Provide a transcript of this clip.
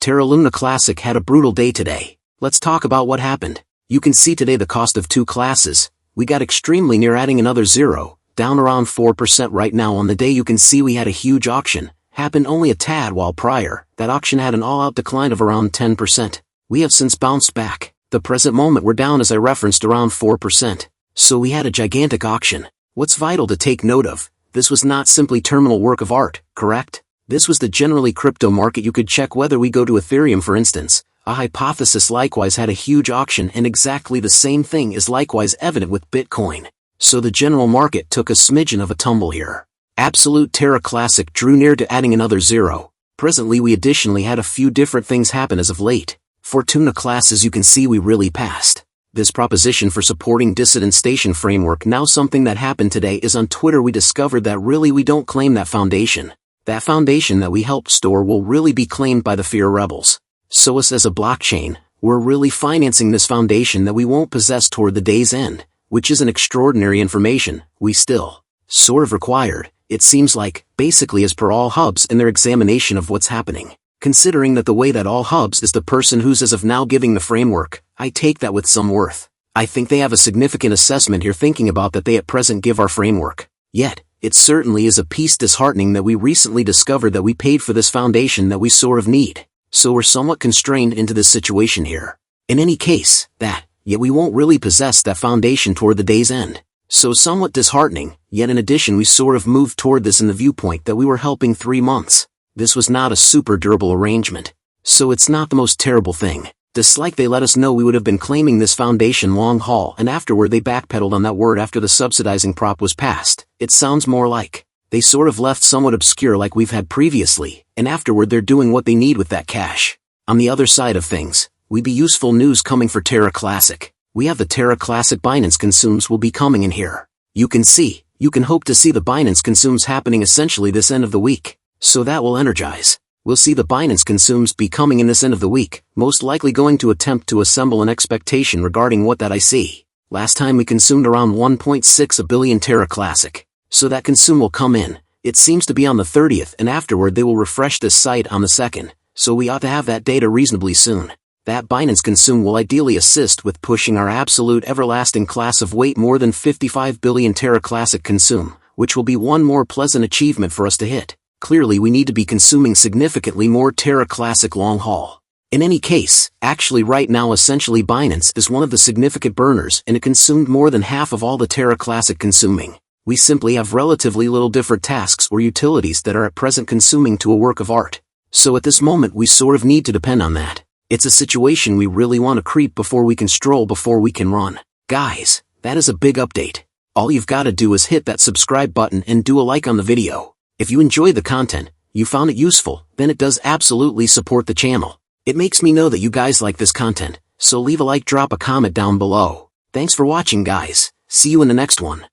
Terra LUNC CLASSIC had a brutal day today. Let's talk about what happened. You can see today the cost of two classes. We got extremely near adding another zero, down around 4% right now. On the day you can see we had a huge auction, happened only a tad while prior, that auction had an all-out decline of around 10%. We have since bounced back. The present moment we're down as I referenced around 4%. So we had a gigantic auction. What's vital to take note of, this was not simply terminal work of art, correct? This was the generally crypto market. You could check whether we go to Ethereum for instance. A hypothesis likewise had a huge auction, and exactly the same thing is likewise evident with Bitcoin. So the general market took a smidgen of a tumble here. Absolute Terra Classic drew near to adding another zero. Presently we additionally had a few different things happen as of late. Fortuna classes you can see we really passed this proposition for supporting dissident station framework. Now something that happened today is on Twitter we discovered that really we don't claim that foundation. That foundation that we helped store will really be claimed by the fear rebels. So us as a blockchain, we're really financing this foundation that we won't possess toward the day's end, which is an extraordinary information we still sort of required, it seems like, basically as per all hubs in their examination of what's happening. Considering that the way that all hubs is the person who's as of now giving the framework, I take that with some worth. I think they have a significant assessment here thinking about that they at present give our framework. Yet, it certainly is a piece disheartening that we recently discovered that we paid for this foundation that we sort of need. So we're somewhat constrained into this situation here. In any case, yet we won't really possess that foundation toward the day's end. So somewhat disheartening, yet in addition we sort of moved toward this in the viewpoint that we were helping 3 months. This was not a super durable arrangement. So it's not the most terrible thing. Dislike they let us know we would have been claiming this foundation long haul, and afterward they backpedaled on that word after the subsidizing prop was passed. It sounds more like they sort of left somewhat obscure like we've had previously, and afterward they're doing what they need with that cash. On the other side of things, we be useful news coming for Terra Classic. We have the Terra Classic Binance consumes will be coming in here. You can hope to see the Binance consumes happening essentially this end of the week. So that will energize. We'll see the Binance consumes be coming in this end of the week, most likely going to attempt to assemble an expectation regarding what that I see. Last time we consumed around 1.6 billion Terra Classic. So that consume will come in. It seems to be on the 30th, and afterward they will refresh this site on the 2nd. So we ought to have that data reasonably soon. That Binance consume will ideally assist with pushing our absolute everlasting class of weight more than 55 billion Terra Classic consume, which will be one more pleasant achievement for us to hit. Clearly we need to be consuming significantly more Terra Classic long haul. In any case, actually right now essentially Binance is one of the significant burners, and it consumed more than half of all the Terra Classic consuming. We simply have relatively little different tasks or utilities that are at present consuming to a work of art. So at this moment we sort of need to depend on that. It's a situation we really want to creep before we can stroll before we can run. Guys, that is a big update. All you've got to do is hit that subscribe button and do a like on the video. If you enjoyed the content, you found it useful, then it does absolutely support the channel. It makes me know that you guys like this content, so leave a like, drop a comment down below. Thanks for watching guys, see you in the next one.